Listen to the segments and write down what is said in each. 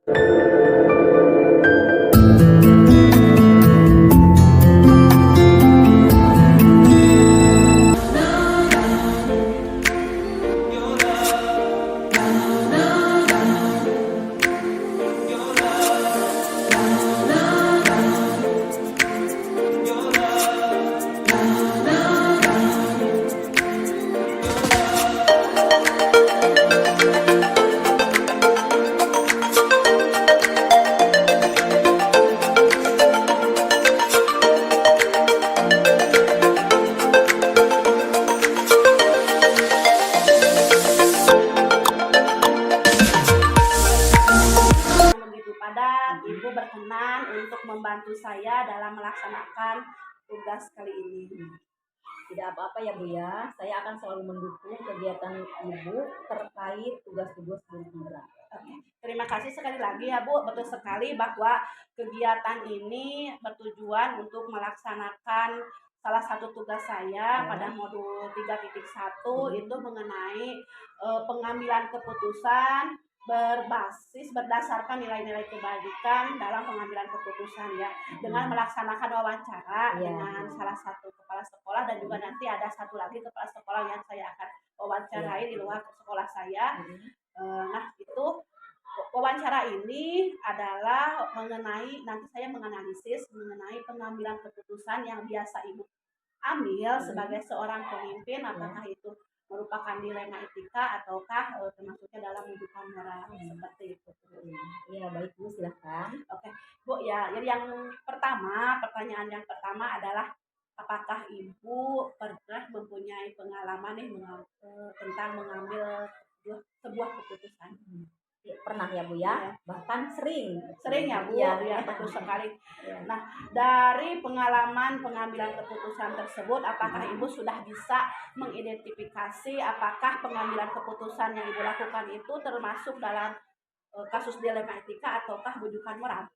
Ibu berkenan untuk membantu saya dalam melaksanakan tugas kali ini. Tidak apa-apa ya Bu ya, saya akan selalu mendukung kegiatan Ibu terkait tugas-tugas guru penggerak. Terima kasih sekali lagi ya Bu, betul sekali bahwa kegiatan ini bertujuan untuk melaksanakan salah satu tugas saya pada modul 3.1 itu mengenai pengambilan keputusan berdasarkan nilai-nilai kebajikan dalam pengambilan keputusan ya, dengan melaksanakan wawancara dengan salah satu kepala sekolah dan juga nanti ada satu lagi kepala sekolah yang saya akan wawancarai di luar sekolah saya. Nah itu wawancara ini adalah mengenai, nanti saya menganalisis mengenai pengambilan keputusan yang biasa Ibu ambil sebagai seorang pemimpin, apakah itu merupakan dilema etika ataukah termasuknya dalam wujudkan moral seperti itu. Iya baik Bu, silahkan. Oke Bu ya, jadi yang pertama, pertanyaan yang pertama adalah apakah Ibu pernah mempunyai pengalaman tentang mengambil sebuah keputusan? Pernah ya Bu ya, bahkan sering ya Bu ya, betul sekali. Nah dari pengalaman pengambilan keputusan tersebut, apakah Ibu sudah bisa mengidentifikasi apakah pengambilan keputusan yang Ibu lakukan itu termasuk dalam kasus dilema etika ataukah bujukan moral?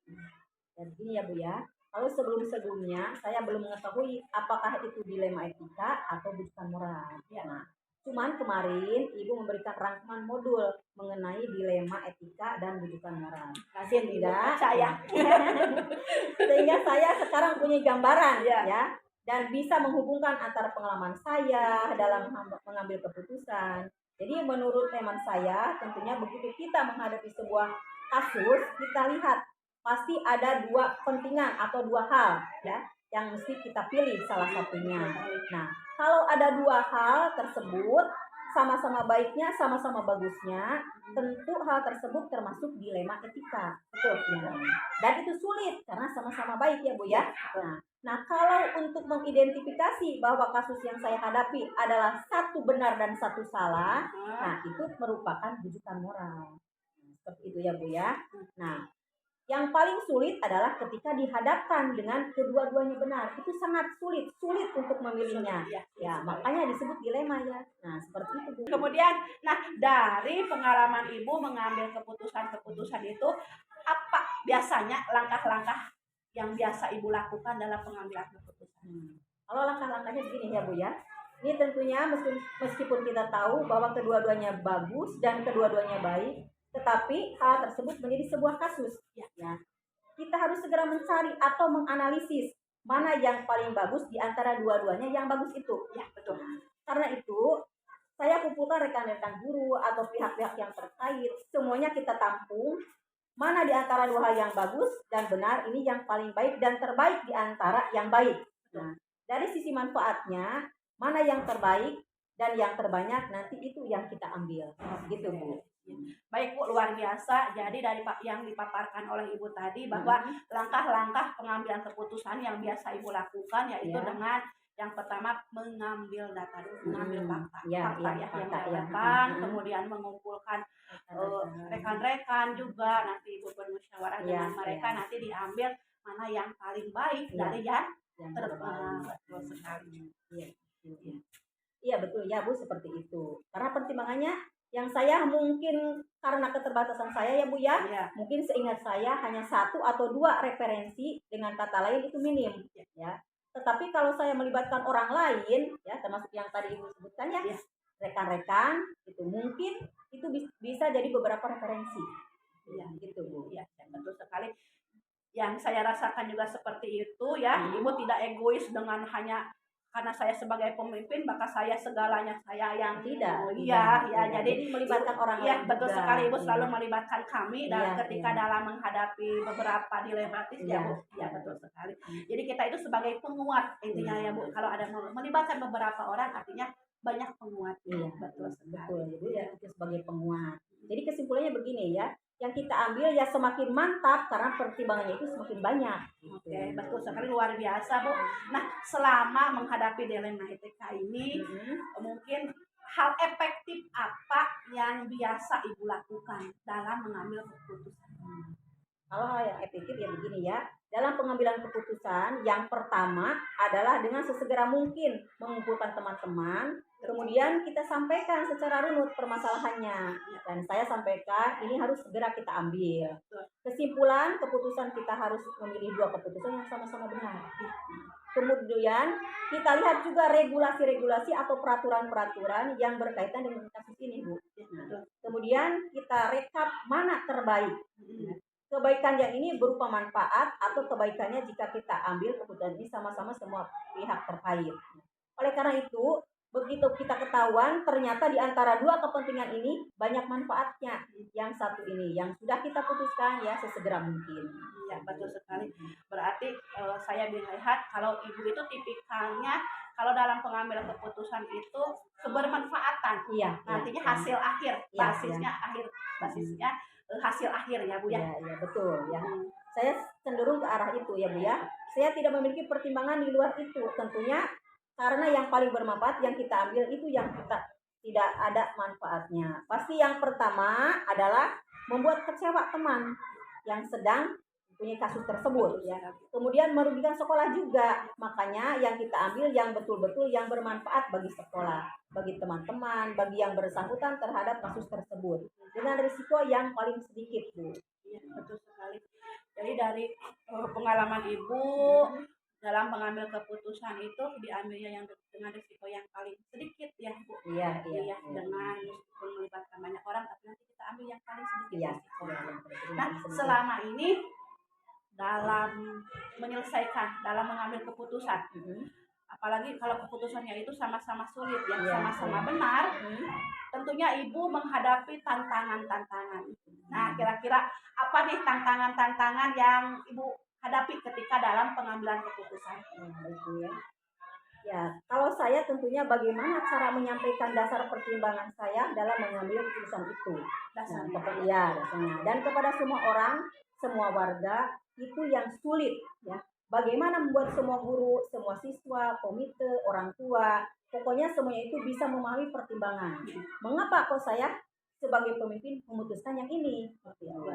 Dan ini ya Bu ya, kalau sebelumnya saya belum mengetahui apakah itu dilema etika atau bujukan moral. Nah, cuman kemarin Ibu memberikan rangkuman modul mengenai dilema etika dan bujukan moral. Kasih tidak saya. Sehingga saya sekarang punya gambaran ya, dan bisa menghubungkan antara pengalaman saya dalam mengambil keputusan. Jadi menurut teman saya, tentunya begitu kita menghadapi sebuah kasus, kita lihat pasti ada dua kepentingan atau dua hal ya yang mesti kita pilih salah satunya. Nah, kalau ada dua hal tersebut sama-sama baiknya, sama-sama bagusnya, tentu hal tersebut termasuk dilema etika, betul ya. Dan itu sulit karena sama-sama baik ya Bu ya. Nah, kalau untuk mengidentifikasi bahwa kasus yang saya hadapi adalah satu benar dan satu salah, nah itu merupakan bujukan moral. Seperti itu ya Bu ya. Nah, yang paling sulit adalah ketika dihadapkan dengan kedua-duanya benar. Itu sangat sulit untuk memilihnya. Ya, makanya disebut dilema ya. Nah, seperti itu Bu. Kemudian, nah dari pengalaman Ibu mengambil keputusan-keputusan itu, apa biasanya langkah-langkah yang biasa Ibu lakukan dalam pengambilan keputusan? Kalau langkah-langkahnya begini ya Bu ya. Ini tentunya meskipun kita tahu bahwa kedua-duanya bagus dan kedua-duanya baik, tetapi hal tersebut menjadi sebuah kasus ya. Kita harus segera mencari atau menganalisis mana yang paling bagus di antara dua-duanya yang bagus itu ya, betul. Karena itu saya kumpulkan rekan-rekan guru atau pihak-pihak yang terkait, semuanya kita tampung mana di antara dua hal yang bagus dan benar, ini yang paling baik dan terbaik di antara yang baik. Nah, dari sisi manfaatnya mana yang terbaik dan yang terbanyak, nanti itu yang kita ambil gitu Bu. Baik Bu, luar biasa. Jadi dari yang dipaparkan oleh Ibu tadi bahwa langkah-langkah pengambilan keputusan yang biasa Ibu lakukan yaitu dengan yang pertama mengambil data dulu, mengambil fakta yang relevan, kemudian mengumpulkan rekan-rekan juga, nanti Ibu bermusyawarah dengan mereka, nanti diambil mana yang paling baik dari yang terbaik. Betul sekali. Iya betul ya Bu, seperti itu. Karena pertimbangannya yang saya mungkin karena keterbatasan saya ya Bu ya, mungkin seingat saya hanya satu atau dua referensi, dengan kata lain itu minim ya. Tetapi kalau saya melibatkan orang lain ya, termasuk yang tadi Ibu sebutkan ya, rekan-rekan itu mungkin itu bisa jadi beberapa referensi Iya, gitu Bu. iya, ya, betul sekali. Yang saya rasakan juga seperti itu ya, Ibu tidak egois dengan hanya karena saya sebagai pemimpin maka saya segalanya saya yang Tidak, iya tidak, ya tidak. jadi Jadi melibatkan orang iya lain betul juga. sekali Ibu selalu Iya. melibatkan kami dan Iya, ketika iya. dalam menghadapi beberapa dilematis ya Iya, Bu ya iya. betul sekali. Jadi kita itu sebagai penguat intinya ya Bu, kalau ada melibatkan beberapa orang artinya banyak penguatnya. Iya, Betul sekali. betul. Jadi ya itu sebagai penguat. Jadi kesimpulannya begini ya, yang kita ambil ya semakin mantap karena pertimbangannya itu semakin banyak. Oke, betul sekali, luar biasa Bu. Nah, selama menghadapi dilema etika ini, mungkin hal efektif apa yang biasa Ibu lakukan dalam mengambil keputusan? Kalau hal yang efektif ya begini ya, dalam pengambilan keputusan yang pertama adalah dengan sesegera mungkin mengumpulkan teman-teman, kemudian kita sampaikan secara runut permasalahannya. Dan saya sampaikan ini harus segera kita ambil. Kesimpulan keputusan kita harus memilih dua keputusan yang sama-sama benar. Kemudian kita lihat juga regulasi-regulasi atau peraturan-peraturan yang berkaitan dengan kasus ini, Bu. Kemudian kita rekap mana terbaik. Kebaikan yang ini berupa manfaat atau kebaikannya jika kita ambil keputusan ini sama-sama semua pihak terkait. Oleh karena itu, begitu kita ketahuan ternyata di antara dua kepentingan ini banyak manfaatnya. Yang satu ini yang sudah kita putuskan ya sesegera mungkin. Iya, betul sekali. Berarti saya melihat kalau Ibu itu tipikalnya kalau dalam pengambilan keputusan itu kebermanfaatan. Iya. Nantinya hasil akhir, basisnya basisnya hasil akhir ya Bu ya. Iya, betul ya. Saya cenderung ke arah itu ya Bu ya. Saya tidak memiliki pertimbangan di luar itu. Tentunya karena yang paling bermanfaat yang kita ambil itu yang kita tidak ada manfaatnya. Pasti yang pertama adalah membuat kecewa teman yang sedang punya kasus tersebut ya. Kemudian merugikan sekolah juga. Makanya yang kita ambil yang betul-betul yang bermanfaat bagi sekolah, bagi teman-teman, bagi yang bersangkutan terhadap kasus tersebut. Dengan risiko yang paling sedikit, Bu. Iya, betul sekali. Jadi dari pengalaman Ibu dalam mengambil keputusan itu diambilnya yang dengan risiko yang paling sedikit ya Bu. Iya. Dengan meskipun melibatkan banyak orang tapi nanti kita ambil yang paling sedikit. Iya. Nah, selama ini dalam menyelesaikan, dalam mengambil keputusan, apalagi kalau keputusannya itu sama-sama sulit ya, sama-sama benar, tentunya Ibu menghadapi tantangan-tantangan. Nah, kira-kira apa nih tantangan-tantangan yang Ibu hadapi ketika dalam pengambilan keputusan? Ya, kalau saya tentunya bagaimana cara menyampaikan dasar pertimbangan saya dalam mengambil keputusan itu. Dasarnya. Dan kepada semua orang, semua warga itu yang sulit ya. Bagaimana membuat semua guru, semua siswa, komite, orang tua, pokoknya semuanya itu bisa memahami pertimbangan. Mengapa kok saya sebagai pemimpin memutuskan yang ini? Betul.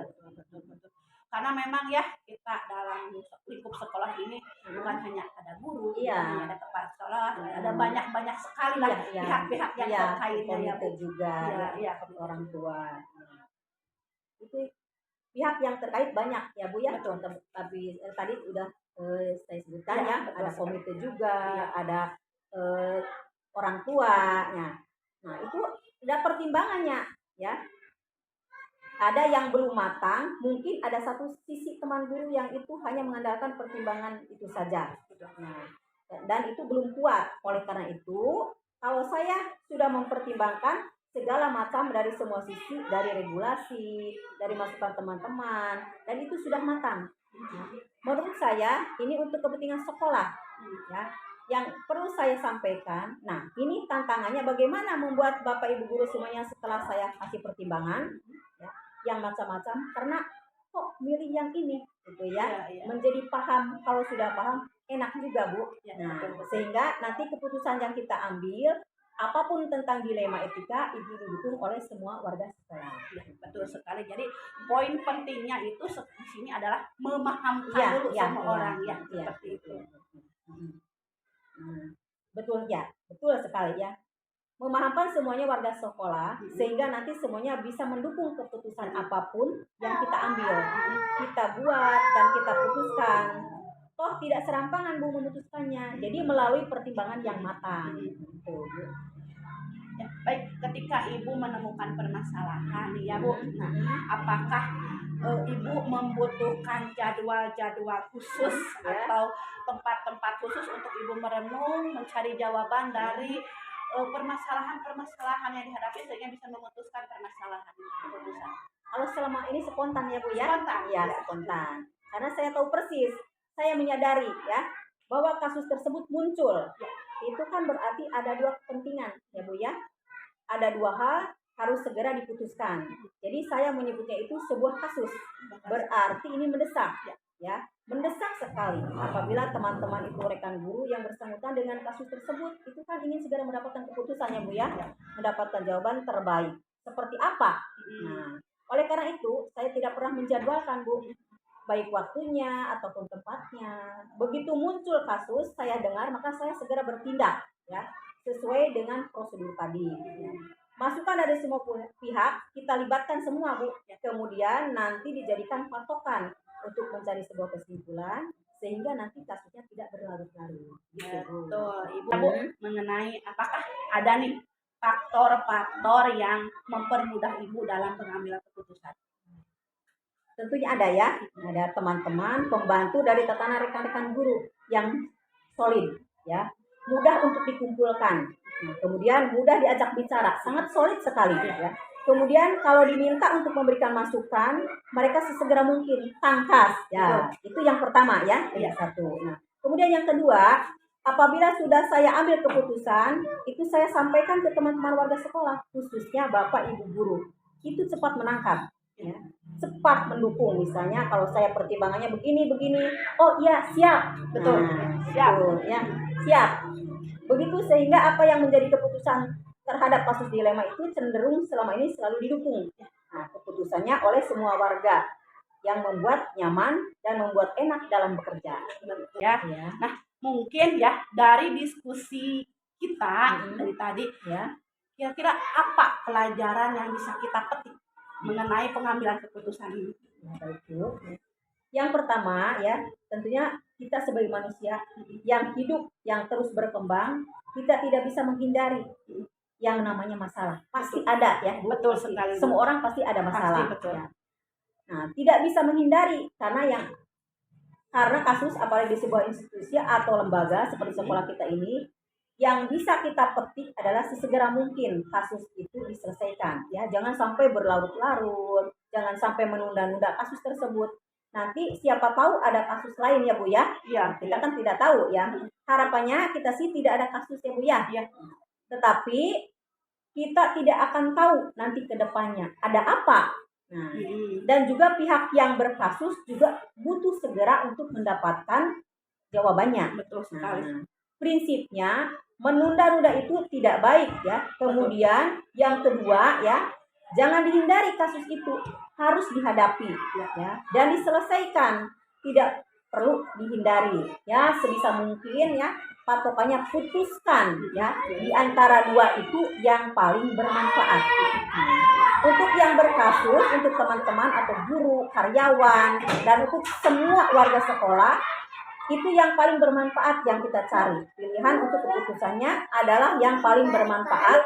Karena memang ya kita dalam lingkup sekolah ini bukan hanya ada guru, bukan ada kepala sekolah, ada banyak sekali lah pihak-pihak yang terkaitnya ya Bu. Juga orang tua. Itu pihak yang terkait banyak ya Bu ya. Betul. Tapi tadi udah saya sebutkan ya, ada komite juga, ada orang tuanya. Nah, itu ada pertimbangannya ya. Ada yang belum matang, mungkin ada satu sisi teman guru yang itu hanya mengandalkan pertimbangan itu saja. Nah, dan itu belum kuat. Oleh karena itu, kalau saya sudah mempertimbangkan segala macam dari semua sisi, dari regulasi, dari masukan teman-teman, dan itu sudah matang. Menurut saya ini untuk kepentingan sekolah ya. Yang perlu saya sampaikan, nah ini tantangannya bagaimana membuat Bapak Ibu guru semuanya setelah saya kasih pertimbangan ya, yang macam-macam, karena kok milih yang ini gitu ya. Menjadi paham, kalau sudah paham enak juga Bu. Nah, sehingga nanti keputusan yang kita ambil apapun tentang dilema etika itu didukung oleh semua warga sekolah. Betul sekali. Jadi poin pentingnya itu di sini adalah memahamkan dulu semua orang ya, seperti itu. Betul ya, betul sekali ya. Memahamkan semuanya warga sekolah sehingga nanti semuanya bisa mendukung keputusan apapun yang kita ambil, kita buat dan kita putuskan. Toh tidak serampangan Bu memutuskannya. Jadi melalui pertimbangan yang matang. Ya, baik, ketika Ibu menemukan permasalahan ya Bu, nah, apakah Ibu membutuhkan jadwal-jadwal khusus Ya. atau tempat-tempat khusus untuk Ibu merenung, mencari jawaban dari permasalahan-permasalahan yang dihadapi sehingga bisa memutuskan permasalahan keputusan. Kalau selama ini spontan ya Bu ya? Spontan. Ya, spontan. Karena saya tahu persis, saya menyadari ya bahwa kasus tersebut muncul. Ya. Itu kan berarti ada dua kepentingan ya Bu ya. Ada dua hal harus segera diputuskan. Jadi saya menyebutnya itu sebuah kasus. Berarti ini mendesak ya. Mendesak sekali apabila teman-teman itu rekan guru yang bersangkutan dengan kasus tersebut itu kan ingin segera mendapatkan keputusan ya Bu ya. Mendapatkan jawaban terbaik. Seperti apa? Nah, oleh karena itu, saya tidak pernah menjadwalkan, Bu, baik waktunya ataupun tempatnya. Begitu muncul kasus, saya dengar, maka saya segera bertindak, ya, sesuai dengan prosedur tadi. Ya. Masukan dari semua pihak, kita libatkan semua, Bu. Kemudian nanti dijadikan patokan untuk mencari sebuah kesimpulan, sehingga nanti kasusnya tidak berlarut-larut. Gitu, Bu. Betul, Ibu, mengenai apakah ada nih faktor-faktor yang mempermudah Ibu dalam pengambilan keputusan? Tentunya ada ya, ada teman-teman pembantu dari tatanan rekan-rekan guru yang solid ya, mudah untuk dikumpulkan. Nah, kemudian mudah diajak bicara, sangat solid sekali ya. Kemudian kalau diminta untuk memberikan masukan, mereka sesegera mungkin tangkas ya. Itu yang pertama ya, yang satu. Nah, kemudian yang kedua, apabila sudah saya ambil keputusan, itu saya sampaikan ke teman-teman warga sekolah, khususnya Bapak Ibu guru. Itu cepat menangkap, ya. Cepat mendukung. Misalnya kalau saya pertimbangannya begini, oh iya siap, betul, siap, ya, siap. Begitu sehingga apa yang menjadi keputusan terhadap kasus dilema itu cenderung selama ini selalu didukung. Nah, keputusannya oleh semua warga yang membuat nyaman dan membuat enak dalam bekerja. Ya. Nah, mungkin ya dari diskusi kita dari tadi ya, kira-kira apa pelajaran yang bisa kita petik mengenai pengambilan keputusan ini? Yang pertama ya, tentunya kita sebagai manusia yang hidup, yang terus berkembang, kita tidak bisa menghindari yang namanya masalah. Pasti ada ya, Bu. Betul sekali. Semua orang pasti ada masalah. Pasti, betul. Ya. Nah, tidak bisa menghindari karena kasus apalagi di sebuah institusi atau lembaga seperti sekolah kita ini, yang bisa kita petik adalah sesegera mungkin kasus itu diselesaikan. Ya, jangan sampai berlarut-larut, jangan sampai menunda-nunda kasus tersebut. Nanti siapa tahu ada kasus lain ya Bu ya. Iya. Kita kan tidak tahu ya. Harapannya kita sih tidak ada kasus ya Bu ya. Iya. Tetapi kita tidak akan tahu nanti ke depannya ada apa. Nah, dan juga pihak yang berkasus juga butuh segera untuk mendapatkan jawabannya. Betul sekali. Nah, prinsipnya menunda-nunda itu tidak baik ya. Kemudian yang kedua ya, jangan dihindari kasus itu, harus dihadapi ya dan diselesaikan. Tidak perlu dihindari ya, sebisa mungkin ya patokannya putuskan ya di antara dua itu yang paling bermanfaat. Untuk yang berkasus, untuk teman-teman atau guru, karyawan, dan untuk semua warga sekolah, itu yang paling bermanfaat yang kita cari. Pilihan untuk keputusannya adalah yang paling bermanfaat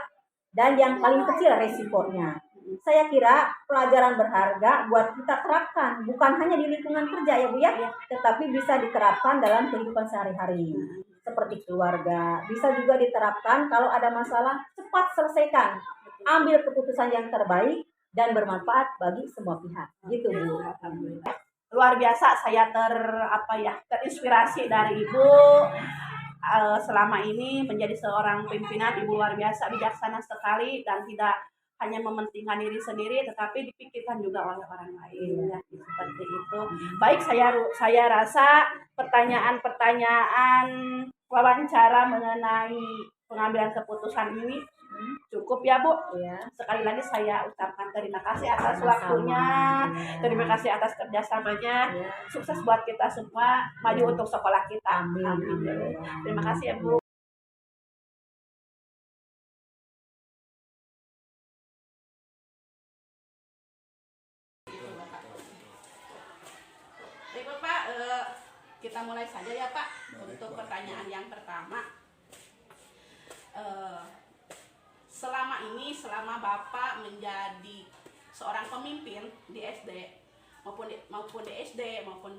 dan yang paling kecil resikonya. Saya kira pelajaran berharga buat kita terapkan, bukan hanya di lingkungan kerja ya Bu ya, tetapi bisa diterapkan dalam kehidupan sehari-hari. Seperti keluarga, bisa juga diterapkan kalau ada masalah, cepat selesaikan. Ambil keputusan yang terbaik dan bermanfaat bagi semua pihak. Gitu Bu. Alhamdulillah. Luar biasa, saya terinspirasi dari Ibu. Selama ini menjadi seorang pimpinan, Ibu luar biasa bijaksana sekali dan tidak hanya mementingkan diri sendiri tetapi dipikirkan juga oleh orang lain ya, seperti itu. Baik, saya rasa pertanyaan-pertanyaan wawancara mengenai pengambilan keputusan ini cukup ya Bu. Ya. Sekali lagi saya ucapkan terima kasih atas waktunya, terima kasih atas kerjasamanya. Ya. Sukses buat kita semua, maju untuk sekolah kita. Amin. Terima kasih ya Bu. Baik Pak, kita mulai saja ya Pak. Untuk pertanyaan yang pertama. Selama Bapak menjadi seorang pemimpin di SD, maupun di SD maupun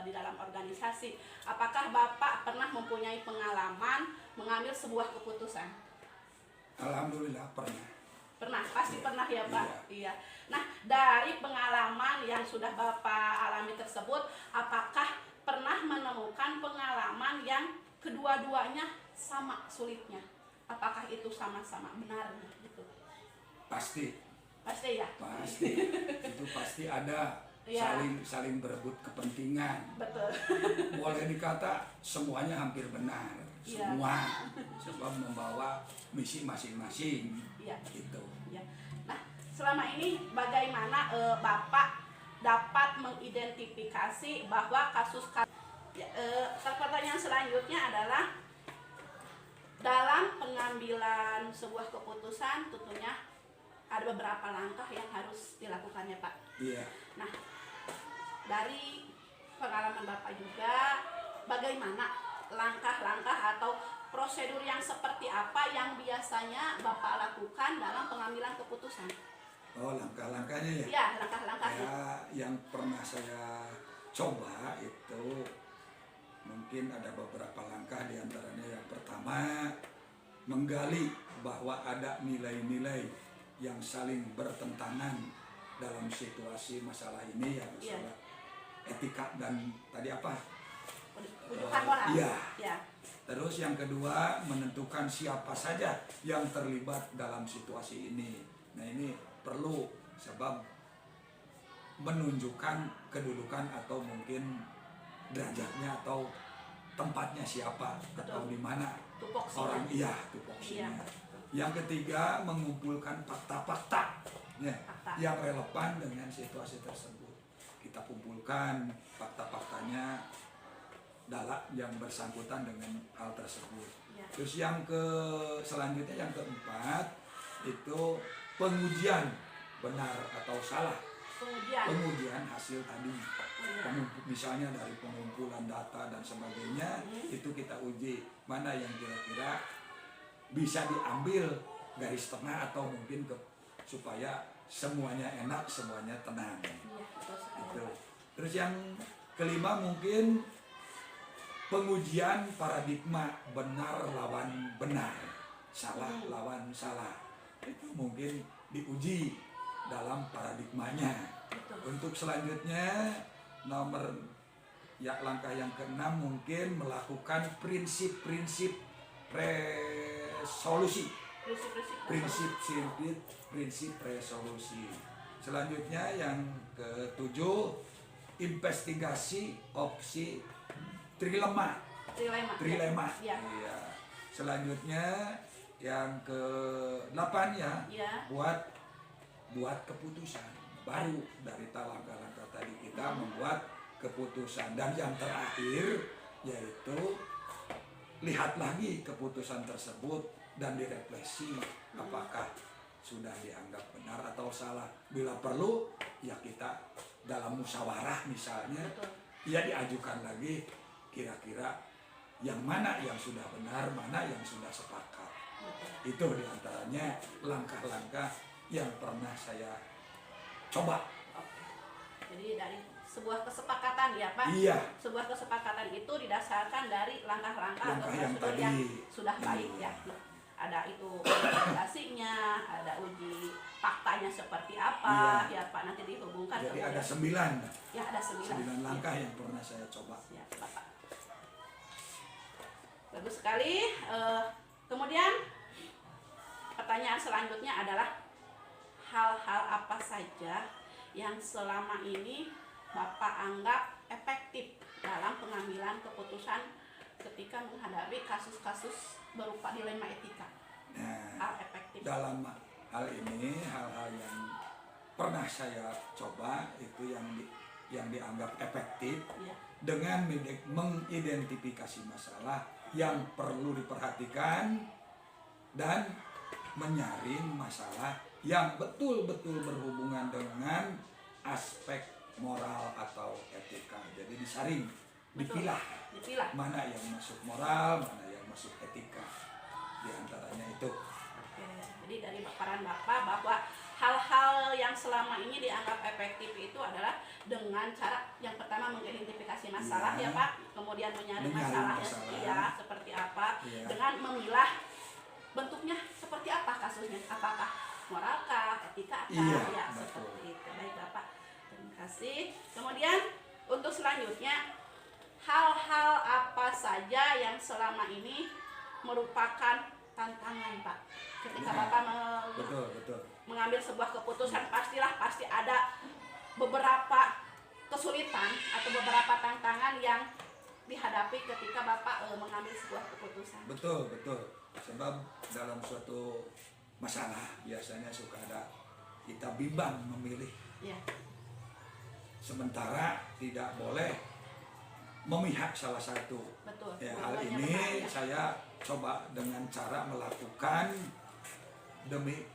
di dalam organisasi. Apakah Bapak pernah mempunyai pengalaman mengambil sebuah keputusan? Alhamdulillah pernah. Pernah, pasti pernah ya Pak. Iya. Iya. Nah, dari pengalaman yang sudah Bapak alami tersebut, apakah pernah menemukan pengalaman yang kedua-duanya sama sulitnya? Apakah itu sama-sama benarnya gitu? Pasti ya. itu pasti ada. Ya. saling berebut kepentingan. Betul. Boleh dikata semuanya hampir benar. Ya. Semua sebab membawa misi masing-masing. Ya. Gitu. Ya. Nah, selama ini bagaimana Bapak dapat mengidentifikasi bahwa pertanyaan selanjutnya adalah dalam pengambilan sebuah keputusan tentunya ada beberapa langkah yang harus dilakukan ya Pak. Iya. Nah, dari pengalaman Bapak juga, bagaimana langkah-langkah atau prosedur yang seperti apa yang biasanya Bapak lakukan dalam pengambilan keputusan? Oh, langkah-langkahnya ya? Ya, langkah-langkahnya. Ya, yang pernah saya coba itu mungkin ada beberapa langkah, diantaranya yang pertama menggali bahwa ada nilai-nilai yang saling bertentangan dalam situasi masalah ini, ya masalah etika dan tadi apa? Kebutuhan moral. Iya. Ya. Terus yang kedua menentukan siapa saja yang terlibat dalam situasi ini. Nah ini perlu sebab menunjukkan kedudukan atau mungkin derajatnya atau tempatnya siapa. Betul. Atau di mana Tupoksinya. orang tupoksinya. Iya. Yang ketiga mengumpulkan fakta-fakta yang relevan dengan situasi tersebut. Kita kumpulkan fakta-faktanya dalam yang bersangkutan dengan hal tersebut. Ya. Terus selanjutnya yang keempat itu pengujian benar atau salah. Pengujian hasil tadi. Misalnya dari pengumpulan data dan sebagainya, itu kita uji mana yang kira-kira bisa diambil garis tengah atau mungkin supaya semuanya enak, semuanya tenang. Itu. Terus yang kelima mungkin pengujian paradigma benar lawan benar, salah lawan salah. Itu mungkin diuji dalam paradigmanya. Untuk selanjutnya langkah yang keenam mungkin melakukan prinsip resolusi. Prinsip resolusi. Selanjutnya yang ketujuh investigasi opsi trilema. Ya. Iya. Selanjutnya yang ke-8 buat keputusan. Baru dari langkah-langkah tadi kita membuat keputusan. Dan yang terakhir yaitu lihat lagi keputusan tersebut dan direfleksi apakah sudah dianggap benar atau salah. Bila perlu ya kita dalam musyawarah misalnya, ya diajukan lagi kira-kira yang mana yang sudah benar, mana yang sudah sepakat. Itu diantaranya langkah-langkah yang pernah saya coba. Jadi dari sebuah kesepakatan ya Pak? Iya. Sebuah kesepakatan itu didasarkan dari langkah-langkah atau prosedur yang sudah baik ya. Ada itu organisasinya, ada uji faktanya seperti apa, ya Pak, nanti dihubungkan. Jadi ada 9. Ya, ada 9 langkah yang pernah saya coba. Ya, Bapak. Bagus sekali. Kemudian pertanyaan selanjutnya adalah hal-hal apa saja yang selama ini Bapak anggap efektif dalam pengambilan keputusan ketika menghadapi kasus-kasus berupa dilema etika. Nah, efektif. Dalam hal ini, hal-hal yang pernah saya coba itu yang dianggap efektif dengan mengidentifikasi masalah yang perlu diperhatikan dan menyaring masalah yang betul-betul berhubungan dengan aspek moral atau etika. Jadi disaring, dipilah mana yang masuk moral, mana yang masuk etika. Di antaranya itu. Oke, jadi dari paparan Bapak bahwa hal-hal yang selama ini dianggap efektif itu adalah dengan cara yang pertama mengidentifikasi masalah ya Pak, kemudian mencari masalahnya ya seperti apa, dengan memilah bentuknya seperti apa kasusnya, apakah moralkah, etika ya seperti itu. Baik Bapak, terima kasih. Kemudian untuk selanjutnya, hal-hal apa saja yang selama ini merupakan tantangan Pak ketika Bapak mengambil sebuah keputusan? Pasti ada beberapa kesulitan atau beberapa tantangan yang dihadapi ketika Bapak mengambil sebuah keputusan. Betul. Sebab dalam suatu masalah biasanya suka ada kita bimbang memilih. Ya. Sementara tidak boleh memihak salah satu. Betul. Ya, hal ini saya coba dengan cara melakukan demi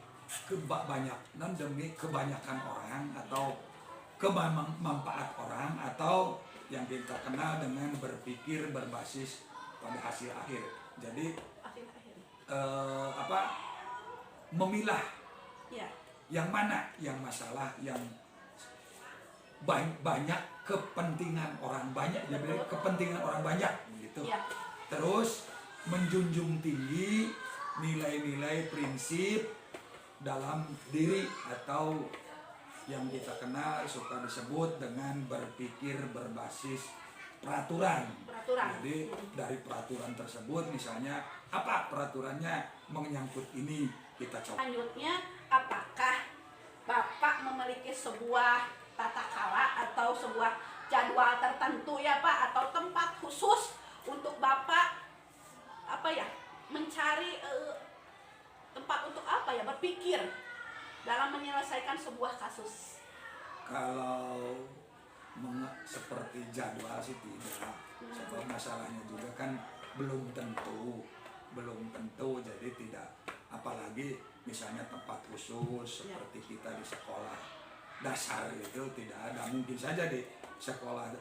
kebanyakan orang atau kemanfaat orang, atau yang kita kenal dengan berpikir berbasis pada hasil akhir. Jadi memilah yang mana yang masalah yang banyak kepentingan orang banyak, jadi kepentingan orang banyak gitu. Terus menjunjung tinggi nilai-nilai prinsip dalam diri, atau yang kita kenal suka disebut dengan berpikir berbasis peraturan. Jadi dari peraturan tersebut, misalnya apa peraturannya menyangkut ini, kita coba. Selanjutnya, apakah Bapak memiliki sebuah tata cara atau sebuah jadwal tertentu ya Pak, atau tempat khusus untuk Bapak mencari tempat untuk berpikir dalam menyelesaikan sebuah kasus? Kalau seperti jadwal sih tidak, sebab masalahnya juga kan belum tentu, jadi tidak, apalagi misalnya tempat khusus seperti kita di sekolah dasar itu tidak ada. Mungkin saja di sekolah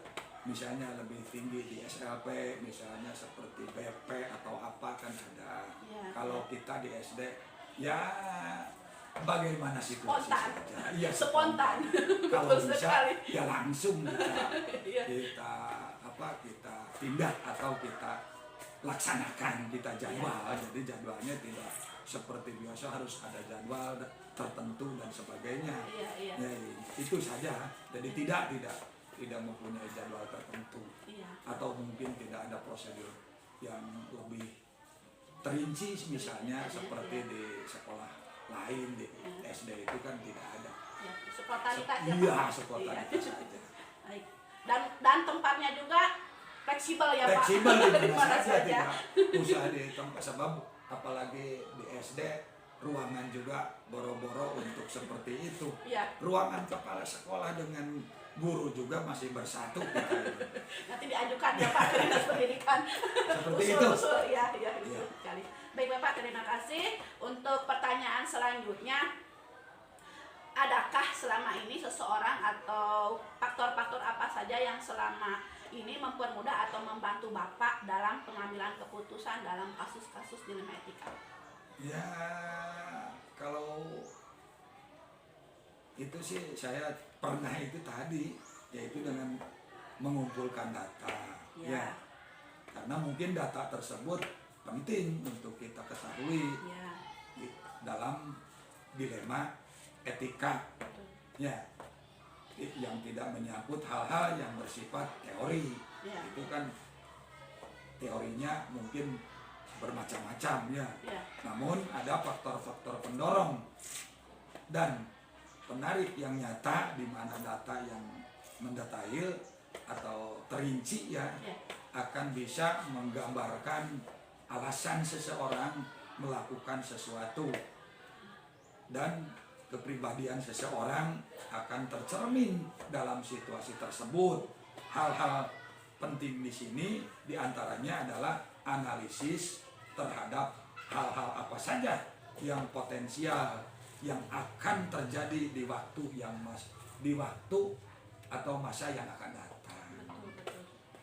misalnya lebih tinggi di SLP misalnya seperti BP atau apa kan ada. Kalau kita di SD ya bagaimana situasi saja. Iya, spontan. Kalau bisa ya langsung kita pindah atau kita laksanakan, kita jadwal. Jadi jadwalnya tidak seperti biasa harus ada jadwal tertentu dan sebagainya. Ya, itu saja. Jadi tidak mempunyai jadwal tertentu. Atau mungkin tidak ada prosedur yang lebih terinci misalnya seperti di sekolah lain, di SD itu kan tidak ada. Spontanitas spontanitas saja. Baik. Dan tempatnya juga fleksibel ya Pak. Fleksibel di mana saja, tidak usah di tempat, sebab apalagi di SD ruangan juga boro-boro untuk seperti itu. Ruangan kepala sekolah dengan guru juga masih bersatu kita. Nanti diajukan ya Pak ke Dinas Pendidikan. Seperti itu. Ya, sekali. Baik Bapak, terima kasih. Untuk pertanyaan selanjutnya, adakah selama ini seseorang atau faktor-faktor apa saja yang selama ini mempermudah atau membantu Bapak dalam pengambilan keputusan dalam kasus-kasus dilema etika? Ya, kalau itu sih saya pernah itu tadi, yaitu dengan mengumpulkan data. Ya. Karena mungkin data tersebut penting untuk kita ketahui dalam dilema etika. Ya. Yang tidak menyangkut hal-hal yang bersifat teori. Itu kan teorinya mungkin bermacam-macam ya. Namun ada faktor-faktor pendorong dan penarik yang nyata, di mana data yang mendetail atau terinci akan bisa menggambarkan alasan seseorang melakukan sesuatu, dan kepribadian seseorang akan tercermin dalam situasi tersebut. Hal-hal penting di sini diantaranya adalah analisis terhadap hal-hal apa saja yang potensial yang akan terjadi di waktu atau masa yang akan datang.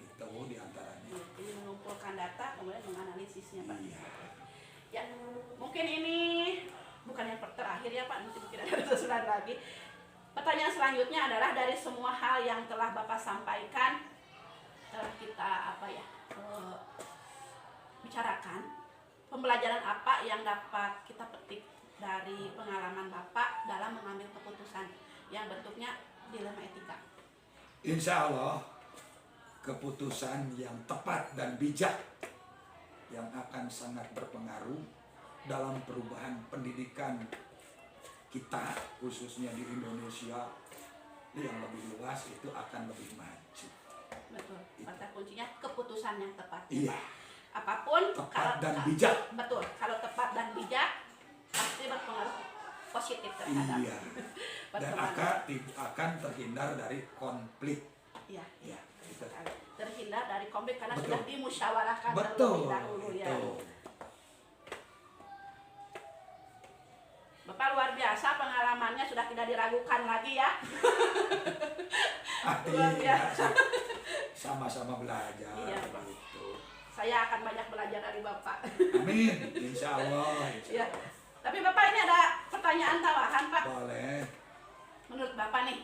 Itu diantaranya. Jadi mengumpulkan data kemudian menganalisisnya Pak. Yang mungkin ini bukan yang terakhir ya Pak, nanti mungkin ada susulan lagi. Pertanyaan selanjutnya adalah dari semua hal yang telah Bapak sampaikan, telah kita bicarakan, pembelajaran apa yang dapat kita petik dari pengalaman Bapak dalam mengambil keputusan yang bentuknya dilema etika? Insya Allah keputusan yang tepat dan bijak yang akan sangat berpengaruh dalam perubahan pendidikan kita, khususnya di Indonesia yang lebih luas, itu akan lebih maju. Betul, kata kuncinya keputusan yang tepat. Iya. Apapun Tepat dan bijak. Betul, kalau tepat dan bijak pasti berpengaruh positif terhadap Iya. Dan akan terhindar dari konflik. Iya, Ya, itu. terhindar dari konflik karena Betul. sudah dimusyawarahkan Betul. terlebih dahulu ya. Itu. Bapak luar biasa, pengalamannya sudah tidak diragukan lagi ya. Luar biasa. Sama-sama belajar. Iya, Pak. Gitu. Saya akan banyak belajar dari Bapak. Amin. Insya Allah. Insya Ya. Allah. Tapi Bapak, ini ada pertanyaan tambahan Pak. Boleh. Menurut Bapak nih,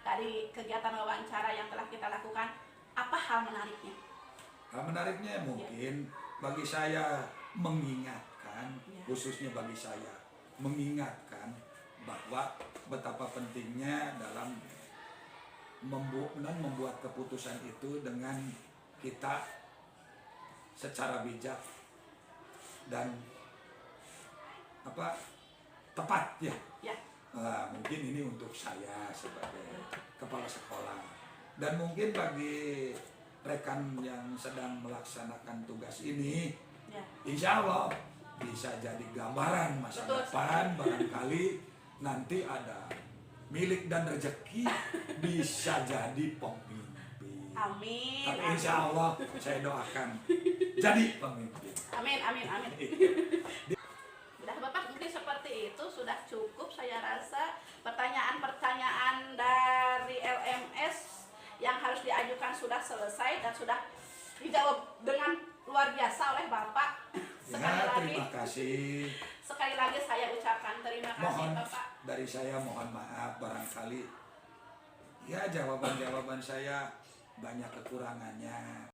dari kegiatan wawancara yang telah kita lakukan, apa hal menariknya? Hal menariknya mungkin bagi saya mengingatkan, Ya. khususnya bagi saya, mengingatkan bahwa betapa pentingnya dalam membuat keputusan itu dengan kita secara bijak dan tepat ya. Ya. Mungkin ini untuk saya sebagai kepala sekolah, dan mungkin bagi rekan yang sedang melaksanakan tugas ini, Ya. insya Allah bisa jadi gambaran masa Betul. depan. Barangkali nanti ada milik dan rezeki bisa jadi pemimpin. Amin. Tapi Amin. insya Allah saya doakan jadi pemimpin. Amin, amin, amin. Udah Bapak, mungkin seperti itu sudah cukup saya rasa. Pertanyaan-pertanyaan dari LMS yang harus diajukan sudah selesai dan sudah dijawab dengan luar biasa oleh Bapak. Terima kasih. Sekali lagi saya ucapkan terima kasih Mohon Bapak. dari saya mohon maaf barangkali ya jawaban-jawaban saya banyak kekurangannya.